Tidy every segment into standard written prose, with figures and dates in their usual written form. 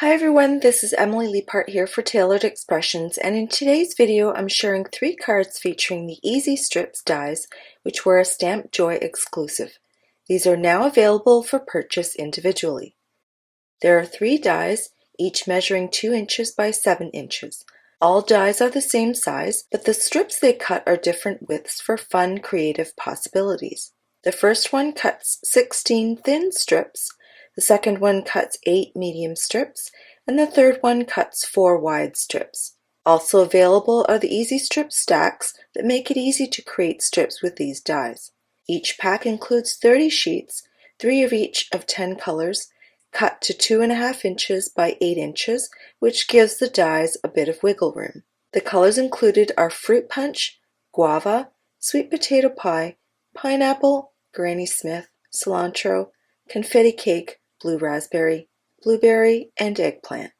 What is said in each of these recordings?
Hi everyone, this is Emily Leiphart here for Tailored Expressions, and in today's video I'm sharing 3 cards featuring the Easy Strips dies, which were a Stamp Joy exclusive. These are now available for purchase individually. There are 3 dies, each measuring 2 inches by 7 inches. All dies are the same size, but the strips they cut are different widths for fun, creative possibilities. The first one cuts 16 thin strips, the second one cuts 8 medium strips, and the third one cuts 4 wide strips. Also available are the Easy Strip stacks that make it easy to create strips with these dies. Each pack includes 30 sheets, 3 of each of 10 colors, cut to 2.5 inches by 8 inches, which gives the dies a bit of wiggle room. The colors included are fruit punch, guava, sweet potato pie, pineapple, Granny Smith, cilantro, confetti cake, blue raspberry, blueberry, and eggplant.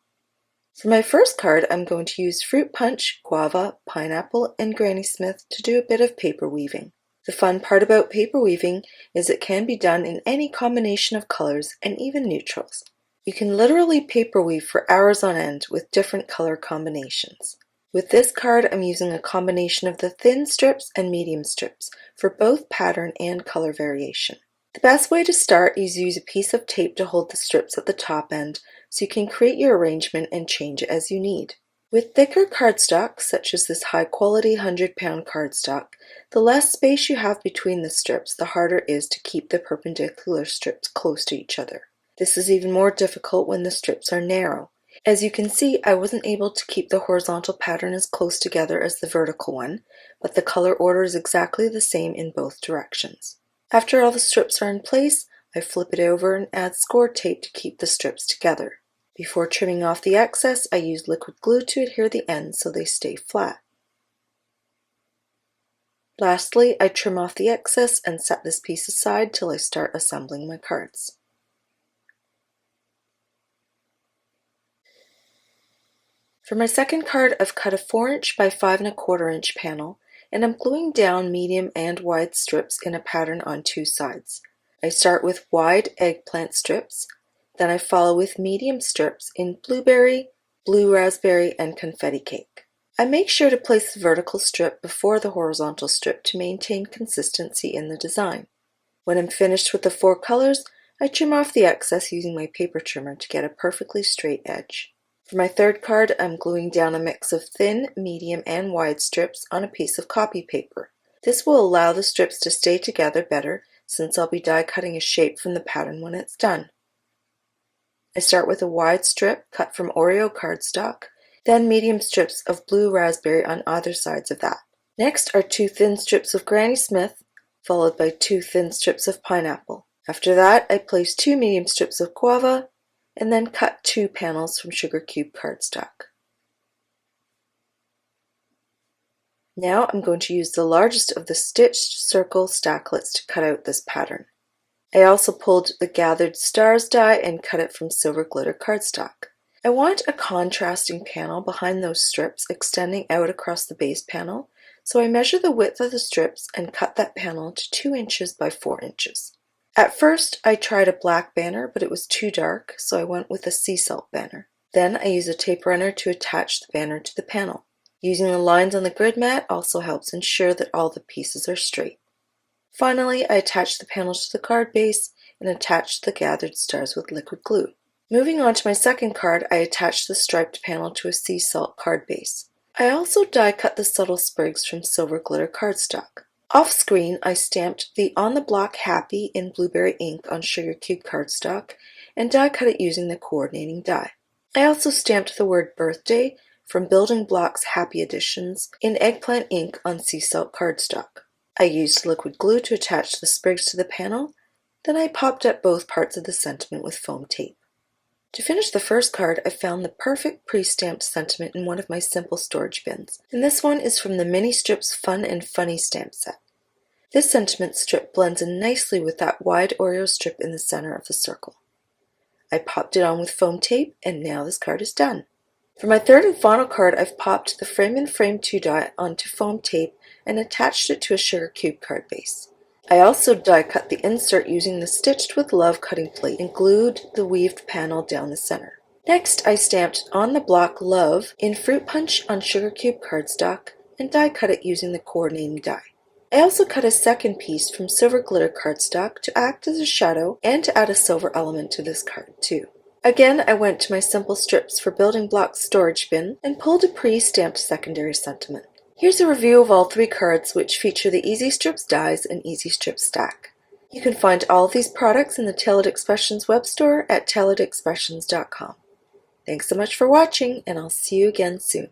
For my first card, I'm going to use fruit punch, guava, pineapple, and Granny Smith to do a bit of paper weaving. The fun part about paper weaving is it can be done in any combination of colors and even neutrals. You can literally paper weave for hours on end with different color combinations. With this card, I'm using a combination of the thin strips and medium strips for both pattern and color variation. The best way to start is use a piece of tape to hold the strips at the top end so you can create your arrangement and change it as you need. With thicker cardstock, such as this high-quality 100-pound cardstock, the less space you have between the strips, the harder it is to keep the perpendicular strips close to each other. This is even more difficult when the strips are narrow. As you can see, I wasn't able to keep the horizontal pattern as close together as the vertical one, but the color order is exactly the same in both directions. After all the strips are in place, I flip it over and add score tape to keep the strips together. Before trimming off the excess, I use liquid glue to adhere the ends so they stay flat. Lastly, I trim off the excess and set this piece aside till I start assembling my cards. For my second card, I've cut a 4-inch by 5¼ inch panel, and I'm gluing down medium and wide strips in a pattern on 2 sides. I start with wide eggplant strips, then I follow with medium strips in blueberry, blue raspberry, and confetti cake. I make sure to place the vertical strip before the horizontal strip to maintain consistency in the design. When I'm finished with the 4 colors, I trim off the excess using my paper trimmer to get a perfectly straight edge. For my third card, I'm gluing down a mix of thin, medium, and wide strips on a piece of copy paper. This will allow the strips to stay together better since I'll be die cutting a shape from the pattern when it's done. I start with a wide strip cut from Oreo cardstock, then medium strips of blue raspberry on either sides of that. Next are 2 thin strips of Granny Smith, followed by 2 thin strips of pineapple. After that, I place 2 medium strips of guava, and then cut 2 panels from sugar cube cardstock. Now I'm going to use the largest of the stitched circle stacklets to cut out this pattern. I also pulled the gathered stars die and cut it from silver glitter cardstock. I want a contrasting panel behind those strips extending out across the base panel, so I measure the width of the strips and cut that panel to 2 inches by 4 inches. At first, I tried a black banner, but it was too dark, so I went with a sea salt banner. Then I use a tape runner to attach the banner to the panel. Using the lines on the grid mat also helps ensure that all the pieces are straight. Finally, I attach the panels to the card base and attach the gathered stars with liquid glue. Moving on to my second card, I attach the striped panel to a sea salt card base. I also die cut the subtle sprigs from silver glitter cardstock. Off screen, I stamped the On the Block Happy in blueberry ink on sugar cube cardstock and die cut it using the coordinating die. I also stamped the word birthday from Building Blocks Happy Editions in eggplant ink on sea salt cardstock. I used liquid glue to attach the sprigs to the panel, then I popped up both parts of the sentiment with foam tape. To finish the first card, I found the perfect pre-stamped sentiment in one of my simple storage bins, and this one is from the Mini Strips Fun and Funny stamp set. This sentiment strip blends in nicely with that wide Oreo strip in the center of the circle. I popped it on with foam tape, and now this card is done. For my third and final card, I've popped the Frame and Frame 2 die onto foam tape and attached it to a sugar cube card base. I also die cut the insert using the Stitched with Love cutting plate and glued the weaved panel down the center. Next, I stamped on the block Love in Fruit Punch on Sugar Cube cardstock and die cut it using the coordinating die. I also cut a second piece from silver glitter cardstock to act as a shadow and to add a silver element to this card too. Again, I went to my Simple Strips for Building Blocks storage bin and pulled a pre-stamped secondary sentiment. Here's a review of all 3 cards which feature the Easy Strips dies and Easy Strips stack. You can find all of these products in the Tailored Expressions web store at tailoredexpressions.com. Thanks so much for watching, and I'll see you again soon.